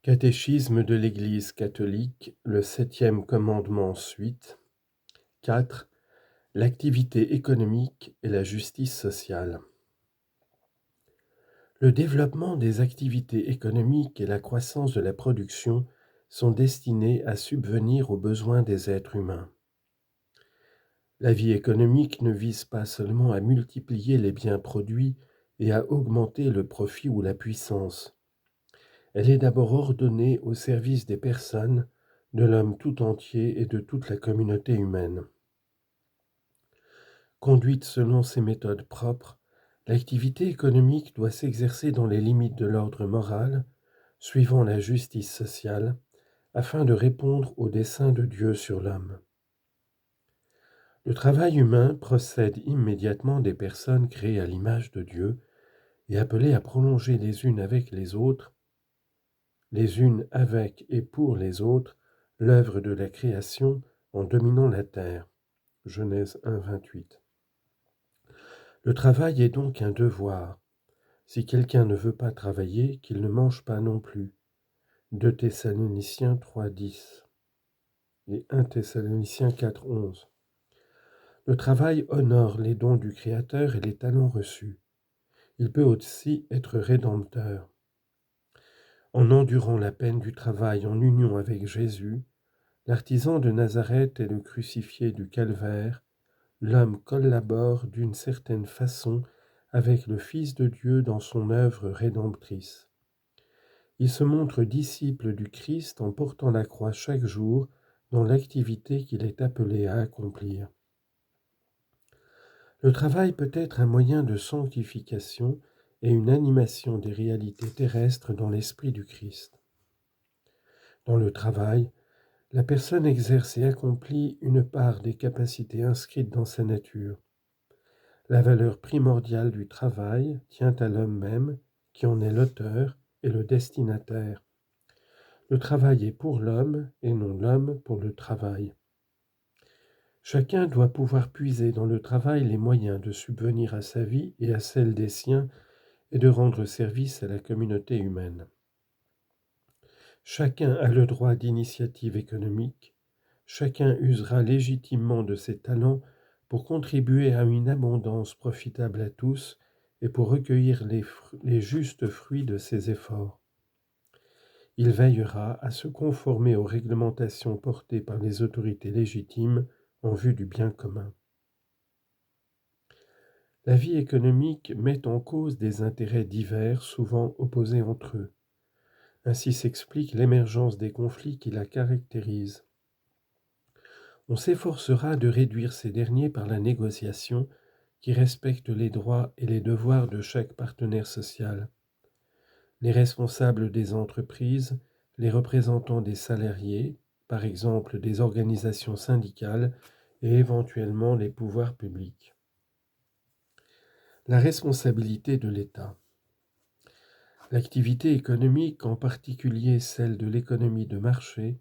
Catéchisme de l'Église catholique, le 7e commandement suite. 4. L'activité économique et la justice sociale. Le développement des activités économiques et la croissance de la production sont destinés à subvenir aux besoins des êtres humains. La vie économique ne vise pas seulement à multiplier les biens produits et à augmenter le profit ou la puissance. Elle est d'abord ordonnée au service des personnes, de l'homme tout entier et de toute la communauté humaine. Conduite selon ses méthodes propres, l'activité économique doit s'exercer dans les limites de l'ordre moral, suivant la justice sociale, afin de répondre au dessein de Dieu sur l'homme. Le travail humain procède immédiatement des personnes créées à l'image de Dieu et appelées à prolonger les unes avec les autres, les unes avec et pour les autres, l'œuvre de la création en dominant la terre. Genèse 1, 28. Le travail est donc un devoir. Si quelqu'un ne veut pas travailler, qu'il ne mange pas non plus. 2 Thessaloniciens 3, 10 et 1 Thessaloniciens 4, 11. Le travail honore les dons du Créateur et les talents reçus. Il peut aussi être rédempteur. En endurant la peine du travail en union avec Jésus, l'artisan de Nazareth et le crucifié du calvaire, l'homme collabore d'une certaine façon avec le Fils de Dieu dans son œuvre rédemptrice. Il se montre disciple du Christ en portant la croix chaque jour dans l'activité qu'il est appelé à accomplir. Le travail peut être un moyen de sanctification et une animation des réalités terrestres dans l'esprit du Christ. Dans le travail, la personne exerce et accomplit une part des capacités inscrites dans sa nature. La valeur primordiale du travail tient à l'homme même, qui en est l'auteur et le destinataire. Le travail est pour l'homme et non l'homme pour le travail. Chacun doit pouvoir puiser dans le travail les moyens de subvenir à sa vie et à celle des siens et de rendre service à la communauté humaine. Chacun a le droit d'initiative économique, chacun usera légitimement de ses talents pour contribuer à une abondance profitable à tous et pour recueillir les justes fruits de ses efforts. Il veillera à se conformer aux réglementations portées par les autorités légitimes en vue du bien commun. La vie économique met en cause des intérêts divers, souvent opposés entre eux. Ainsi s'explique l'émergence des conflits qui la caractérisent. On s'efforcera de réduire ces derniers par la négociation qui respecte les droits et les devoirs de chaque partenaire social. Les responsables des entreprises, les représentants des salariés, par exemple des organisations syndicales, et éventuellement les pouvoirs publics. La responsabilité de l'État. L'activité économique, en particulier celle de l'économie de marché,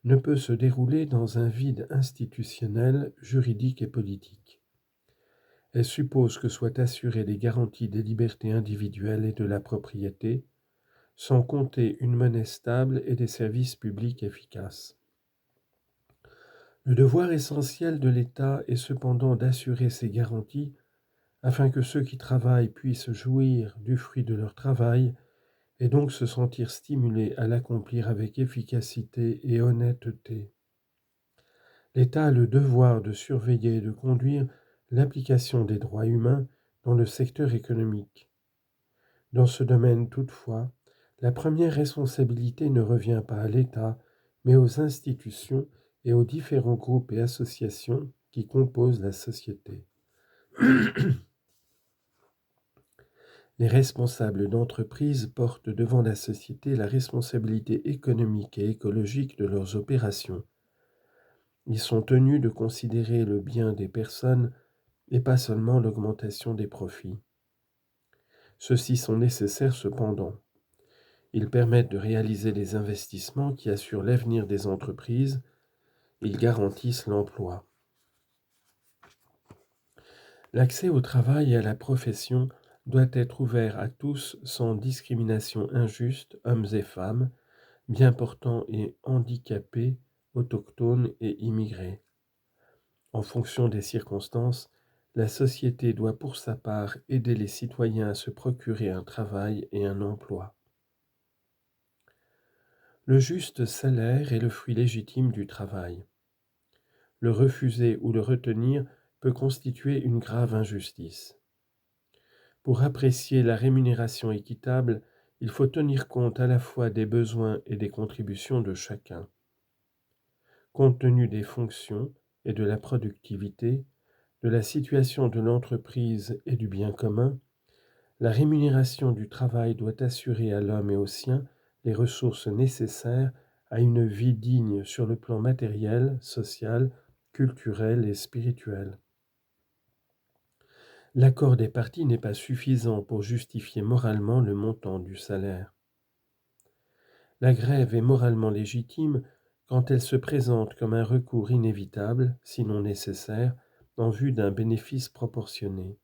ne peut se dérouler dans un vide institutionnel, juridique et politique. Elle suppose que soient assurées les garanties des libertés individuelles et de la propriété, sans compter une monnaie stable et des services publics efficaces. Le devoir essentiel de l'État est cependant d'assurer ces garanties afin que ceux qui travaillent puissent jouir du fruit de leur travail et donc se sentir stimulés à l'accomplir avec efficacité et honnêteté. L'État a le devoir de surveiller et de conduire l'application des droits humains dans le secteur économique. Dans ce domaine, toutefois, la première responsabilité ne revient pas à l'État, mais aux institutions et aux différents groupes et associations qui composent la société. Les responsables d'entreprises portent devant la société la responsabilité économique et écologique de leurs opérations. Ils sont tenus de considérer le bien des personnes et pas seulement l'augmentation des profits. Ceux-ci sont nécessaires cependant. Ils permettent de réaliser les investissements qui assurent l'avenir des entreprises. Ils garantissent l'emploi. L'accès au travail et à la profession doit être ouvert à tous sans discrimination injuste, hommes et femmes, bien portants et handicapés, autochtones et immigrés. En fonction des circonstances, la société doit pour sa part aider les citoyens à se procurer un travail et un emploi. Le juste salaire est le fruit légitime du travail. Le refuser ou le retenir peut constituer une grave injustice. Pour apprécier la rémunération équitable, il faut tenir compte à la fois des besoins et des contributions de chacun. Compte tenu des fonctions et de la productivité, de la situation de l'entreprise et du bien commun, la rémunération du travail doit assurer à l'homme et aux siens les ressources nécessaires à une vie digne sur le plan matériel, social, culturel et spirituel. L'accord des parties n'est pas suffisant pour justifier moralement le montant du salaire. La grève est moralement légitime quand elle se présente comme un recours inévitable, sinon nécessaire, en vue d'un bénéfice proportionné.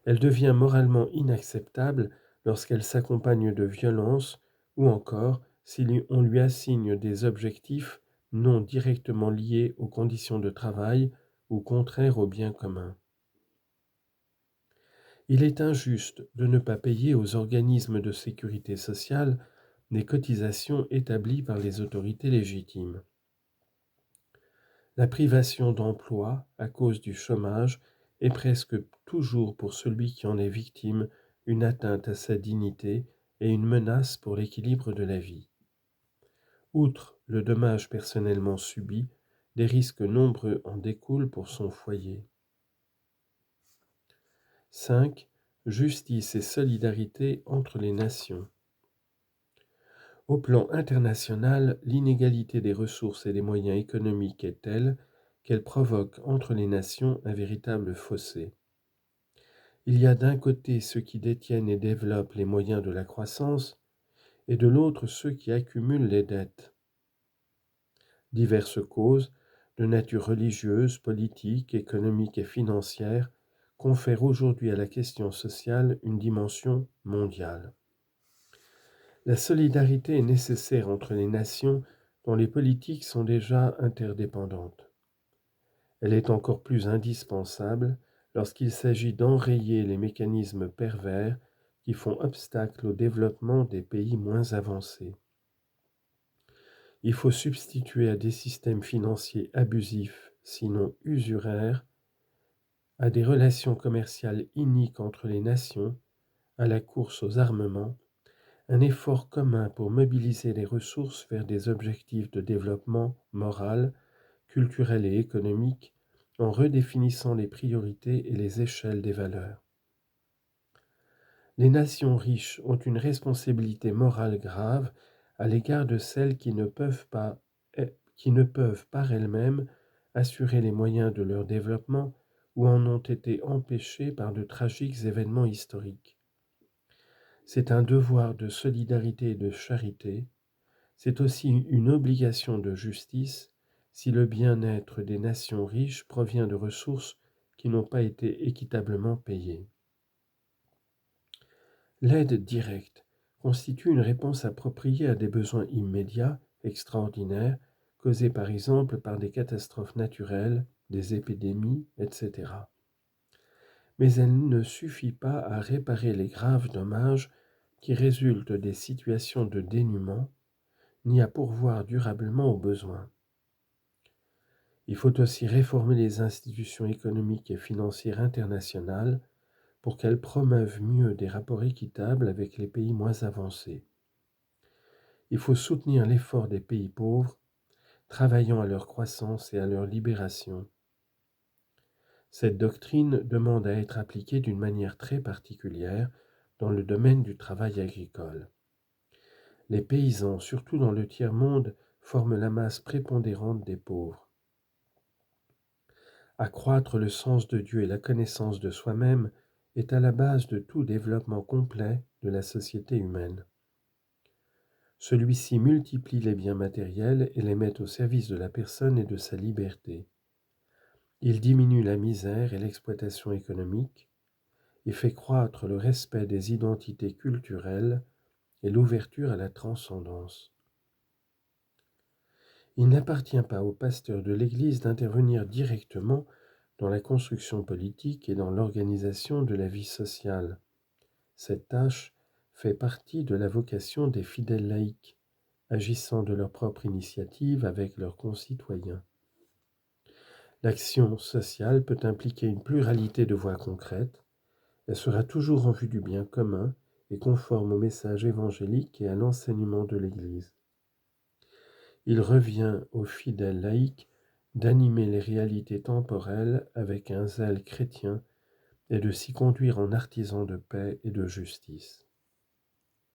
Elle devient moralement inacceptable lorsqu'elle s'accompagne de violence ou encore si on lui assigne des objectifs non directement liés aux conditions de travail ou contraires au bien commun. Il est injuste de ne pas payer aux organismes de sécurité sociale des cotisations établies par les autorités légitimes. La privation d'emploi à cause du chômage est presque toujours pour celui qui en est victime une atteinte à sa dignité et une menace pour l'équilibre de la vie. Outre le dommage personnellement subi, des risques nombreux en découlent pour son foyer. 5. Justice et solidarité entre les nations. Au plan international, l'inégalité des ressources et des moyens économiques est telle qu'elle provoque entre les nations un véritable fossé. Il y a d'un côté ceux qui détiennent et développent les moyens de la croissance, et de l'autre ceux qui accumulent les dettes. Diverses causes, de nature religieuse, politique, économique et financière, confèrent aujourd'hui à la question sociale une dimension mondiale. La solidarité est nécessaire entre les nations dont les politiques sont déjà interdépendantes. Elle est encore plus indispensable lorsqu'il s'agit d'enrayer les mécanismes pervers qui font obstacle au développement des pays moins avancés. Il faut substituer à des systèmes financiers abusifs, sinon usuraires, à des relations commerciales iniques entre les nations, à la course aux armements, un effort commun pour mobiliser les ressources vers des objectifs de développement moral, culturel et économique, en redéfinissant les priorités et les échelles des valeurs. Les nations riches ont une responsabilité morale grave à l'égard de celles qui ne peuvent par elles-mêmes assurer les moyens de leur développement ou en ont été empêchées par de tragiques événements historiques. C'est un devoir de solidarité et de charité, c'est aussi une obligation de justice si le bien-être des nations riches provient de ressources qui n'ont pas été équitablement payées. L'aide directe constitue une réponse appropriée à des besoins immédiats, extraordinaires, causés par exemple par des catastrophes naturelles, des épidémies, etc. Mais elle ne suffit pas à réparer les graves dommages qui résultent des situations de dénuement, ni à pourvoir durablement aux besoins. Il faut aussi réformer les institutions économiques et financières internationales pour qu'elles promeuvent mieux des rapports équitables avec les pays moins avancés. Il faut soutenir l'effort des pays pauvres, travaillant à leur croissance et à leur libération. Cette doctrine demande à être appliquée d'une manière très particulière dans le domaine du travail agricole. Les paysans, surtout dans le tiers-monde, forment la masse prépondérante des pauvres. Accroître le sens de Dieu et la connaissance de soi-même est à la base de tout développement complet de la société humaine. Celui-ci multiplie les biens matériels et les met au service de la personne et de sa liberté. Il diminue la misère et l'exploitation économique et fait croître le respect des identités culturelles et l'ouverture à la transcendance. Il n'appartient pas aux pasteurs de l'Église d'intervenir directement dans la construction politique et dans l'organisation de la vie sociale. Cette tâche fait partie de la vocation des fidèles laïcs, agissant de leur propre initiative avec leurs concitoyens. L'action sociale peut impliquer une pluralité de voies concrètes. Elle sera toujours en vue du bien commun et conforme au message évangélique et à l'enseignement de l'Église. Il revient aux fidèles laïcs d'animer les réalités temporelles avec un zèle chrétien et de s'y conduire en artisans de paix et de justice.